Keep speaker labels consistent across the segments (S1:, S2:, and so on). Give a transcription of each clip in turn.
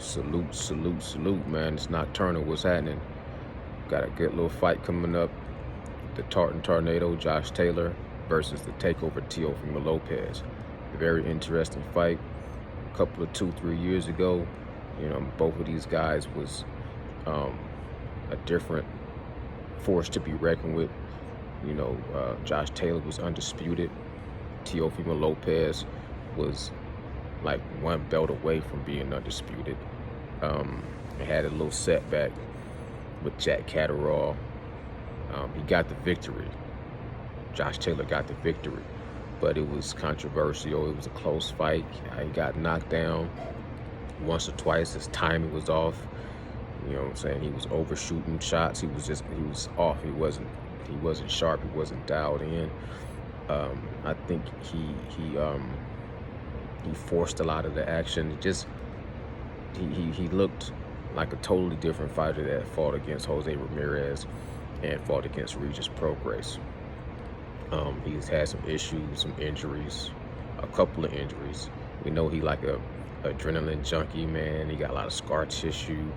S1: Salute, salute, salute, man. It's Nocturnal. What's happening? Got a good little fight coming up. The Tartan Tornado, Josh Taylor versus the Takeover Teofimo Lopez. A very interesting fight. A couple of 2-3 years ago, both of these guys was a different force to be reckoned with. Josh Taylor was undisputed. Teofimo Lopez was like one belt away from being undisputed. It had a little setback with Jack Catterall. He got the victory. Josh Taylor got the victory, but it was controversial. It was a close fight. He got knocked down once or twice. His timing was off. You know what I'm saying? He was overshooting shots. He was off. He wasn't sharp. He wasn't dialed in. I think he forced a lot of the action. He looked like a totally different fighter that fought against Jose Ramirez and fought against Regis Prograis. He's had some issues, some injuries, a couple of injuries. We know he like a adrenaline junkie, man. He got a lot of scar tissue.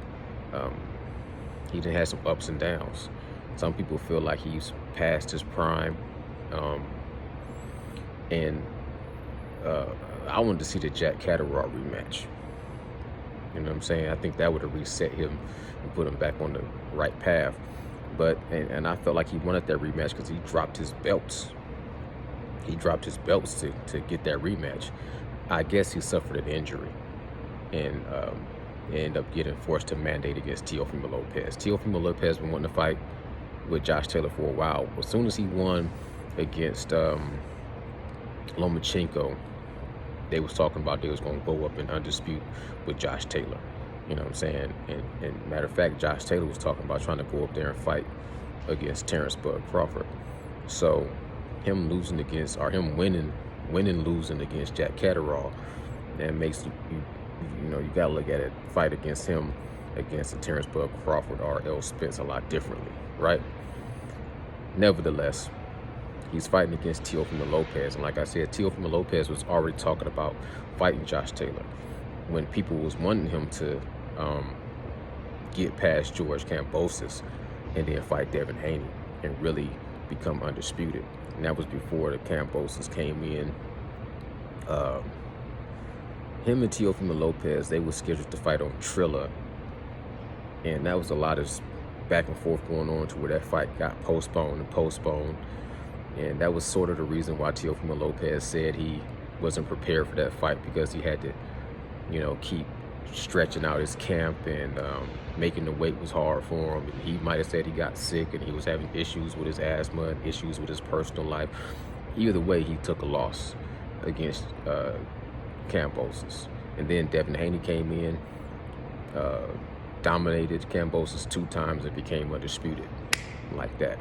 S1: He done had some ups and downs. Some people feel like he's past his prime. I wanted to see the Jack Catterall rematch. You know what I'm saying? I think that would have reset him and put him back on the right path. But and I felt like he wanted that rematch because he dropped his belts. He dropped his belts to get that rematch. I guess he suffered an injury and ended up getting forced to mandate against Teofimo Lopez. Teofimo Lopez been wanting to fight with Josh Taylor for a while. As soon as he won against Lomachenko, they was talking about they was going to go up and undispute with Josh Taylor. You know what I'm saying? And matter of fact, Josh Taylor was talking about trying to go up there and fight against Terrence Bud Crawford. So him winning, losing against Jack Catterall, and makes you gotta look at it, fight against him against a Terrence Bud Crawford or Errol Spence a lot differently, right? Nevertheless, he's fighting against Teofimo Lopez, and like I said, Teofimo Lopez was already talking about fighting Josh Taylor when people was wanting him to get past George Kambosos and then fight Devin Haney and really become undisputed. And that was before the Kambosos came in. Him and Teofimo Lopez, they were scheduled to fight on Trilla, and that was a lot of back and forth going on to where that fight got postponed, and that was sort of the reason why Teofimo Lopez said he wasn't prepared for that fight, because he had to keep stretching out his camp, and making the weight was hard for him. And he might have said he got sick and he was having issues with his asthma and issues with his personal life. Either way, he took a loss against Kambosos. And then Devin Haney came in, dominated Kambosos 2 times and became undisputed like that.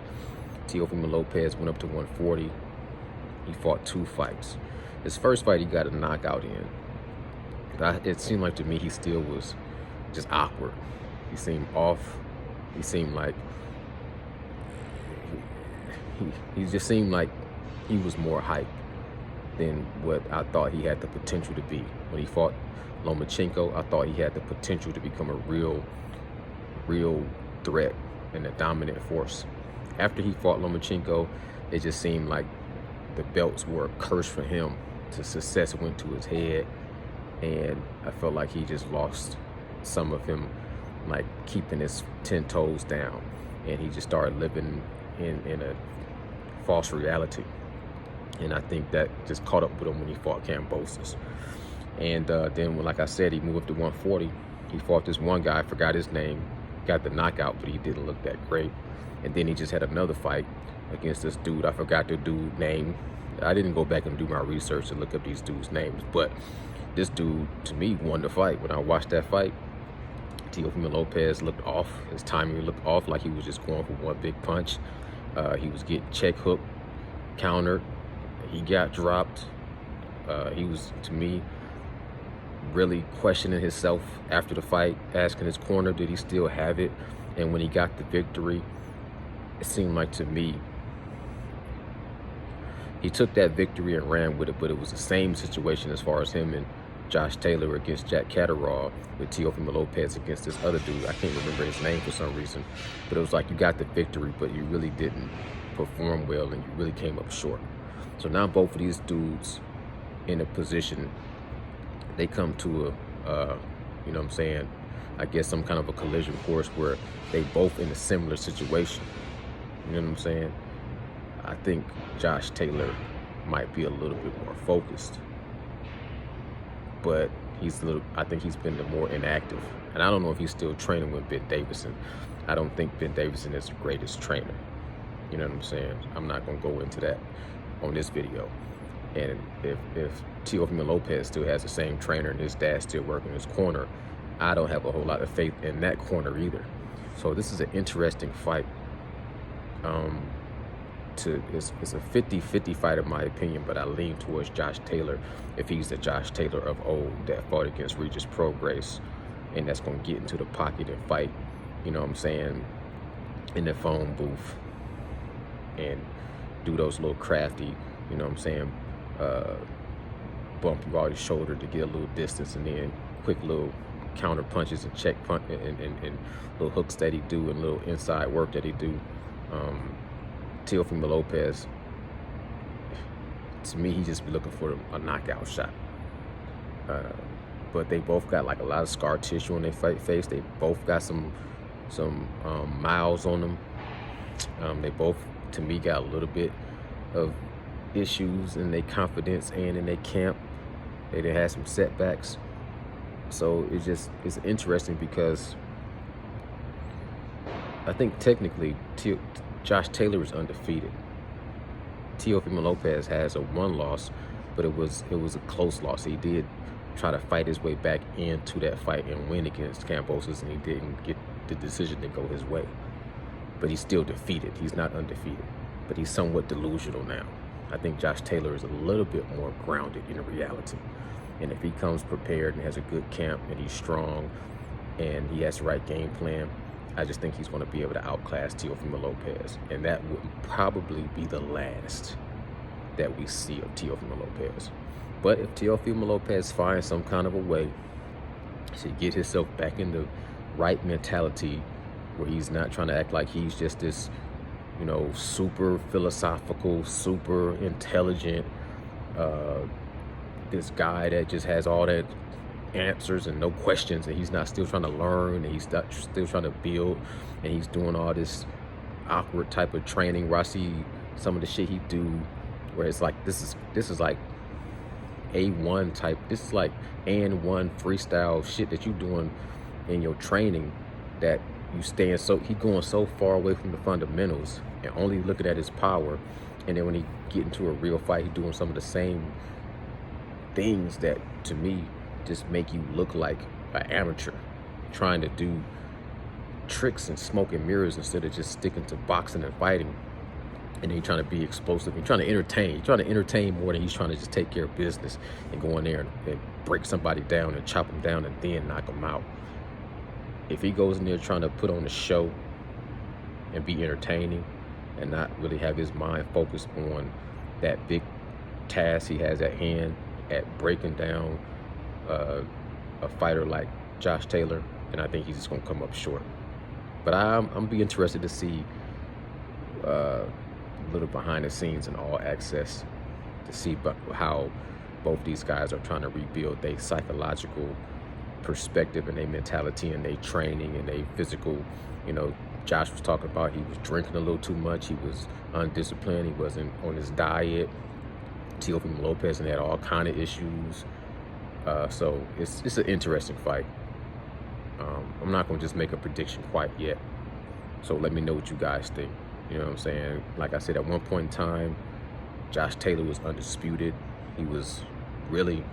S1: Teofimo Lopez went up to 140. He fought 2 fights. His first fight, he got a knockout in. It seemed like to me he still was just awkward. He seemed off. He seemed like he just seemed like he was more hype than what I thought he had the potential to be. When he fought Lomachenko, I thought he had the potential to become a real threat and a dominant force. After he fought Lomachenko, it just seemed like the belts were a curse for him. The success went to his head, and I felt like he just lost some of him, like keeping his 10 toes down, and he just started living in a false reality. And I think that just caught up with him when he fought Kambosos. And then, like I said, he moved up to 140. He fought this one guy, I forgot his name, got the knockout, but he didn't look that great. And then he just had another fight against this dude. I forgot the dude's name. I didn't go back and do my research to look up these dudes' names, but this dude, to me, won the fight. When I watched that fight, Teofimo Lopez looked off. His timing looked off, like he was just going for one big punch. He was getting check hooked, countered. He got dropped. He was, to me, really questioning himself after the fight, asking his corner, did he still have it? And when he got the victory, it seemed like to me he took that victory and ran with it, but it was the same situation as far as him and Josh Taylor against Jack Catterall, with Teofimo Lopez against this other dude. I can't remember his name for some reason, but it was like you got the victory, but you really didn't perform well and you really came up short. So now both of these dudes in a position, they come to a, you know what I'm saying, I guess some kind of a collision course where they both in a similar situation. You know what I'm saying? I think Josh Taylor might be a little bit more focused, but I think he's been the more inactive. And I don't know if he's still training with Ben Davison. I don't think Ben Davison is the greatest trainer. You know what I'm saying? I'm not gonna go into that on this video. And if Teofimo Lopez still has the same trainer and his dad's still working his corner, I don't have a whole lot of faith in that corner either. So this is an interesting fight. It's a 50-50 fight in my opinion, but I lean towards Josh Taylor if he's the Josh Taylor of old that fought against Regis Prograis, and that's going to get into the pocket and fight, you know what I'm saying, in the phone booth and do those little crafty, you know what I'm saying, bump you out your shoulder to get a little distance, and then quick little counter punches and check punch and little hooks that he do and little inside work that he do. Teofimo Lopez, to me, he just be looking for a knockout shot. But they both got like a lot of scar tissue on their face. They both got some miles on them. They both, to me, got a little bit of issues in their confidence and in their camp. They done had some setbacks. So it's interesting because I think technically Josh Taylor is undefeated. Teofimo Lopez has a 1 loss, but it was a close loss. He did try to fight his way back into that fight and win against Kambosos, and he didn't get the decision to go his way. But he's still defeated. He's not undefeated, but he's somewhat delusional now. I think Josh Taylor is a little bit more grounded in reality. And if he comes prepared and has a good camp and he's strong and he has the right game plan, I just think he's going to be able to outclass Teofimo Lopez. And that would probably be the last that we see of Teofimo Lopez. But if Teofimo Lopez finds some kind of a way to get himself back in the right mentality where he's not trying to act like he's just this, you know, super philosophical, super intelligent, this guy that just has all that answers and no questions, and he's not still trying to learn, and he's not still trying to build, and he's doing all this awkward type of training where I see some of the shit he do where it's like this is like A1 type, this is like A1 freestyle shit that you doing in your training, that you staying he going so far away from the fundamentals and only looking at his power, and then when he get into a real fight, he doing some of the same things that to me just make you look like an amateur trying to do tricks and smoke and mirrors instead of just sticking to boxing and fighting. And then you're trying to be explosive, you're trying to entertain. You're trying to entertain more than he's trying to just take care of business and go in there and break somebody down and chop them down and then knock them out. If he goes in there trying to put on a show and be entertaining and not really have his mind focused on that big task he has at hand at breaking down a fighter like Josh Taylor, and I think he's just gonna come up short. But I'm be interested to see a little behind the scenes and All Access to see how both these guys are trying to rebuild their psychological perspective and their mentality and their training and their physical. You know, Josh was talking about he was drinking a little too much, he was undisciplined, he wasn't on his diet. Teofimo Lopez and had all kind of issues. So it's an interesting fight. I'm not gonna just make a prediction quite yet. So let me know what you guys think. You know what I'm saying? Like I said, at one point in time, Josh Taylor was undisputed. He was really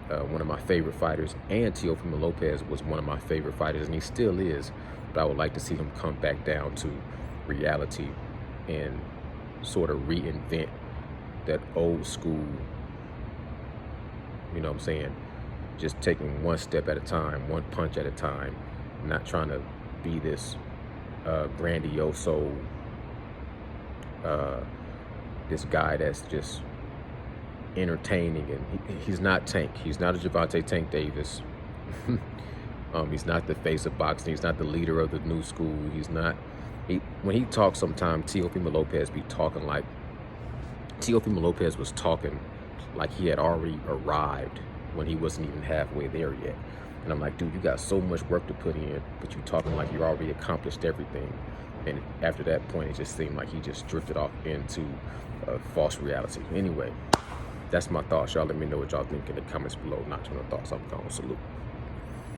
S1: one of my favorite fighters, and Teofimo Lopez was one of my favorite fighters, and he still is. But I would like to see him come back down to reality and sort of reinvent that old school, you know what I'm saying, just taking one step at a time, one punch at a time, not trying to be this grandioso, this guy that's just entertaining, and he's not Tank. He's not a Javante Tank Davis. He's not the face of boxing. He's not the leader of the new school. He's not. When he talks, sometimes Teofimo Lopez be talking like Teofimo Lopez was talking like he had already arrived when he wasn't even halfway there yet. And I'm like, dude, you got so much work to put in, but you talking like you already accomplished everything. And after that point, it just seemed like he just drifted off into a false reality. Anyway, that's my thoughts. Y'all let me know what y'all think in the comments below. Nocturnal Thoughts. I'm going to salute.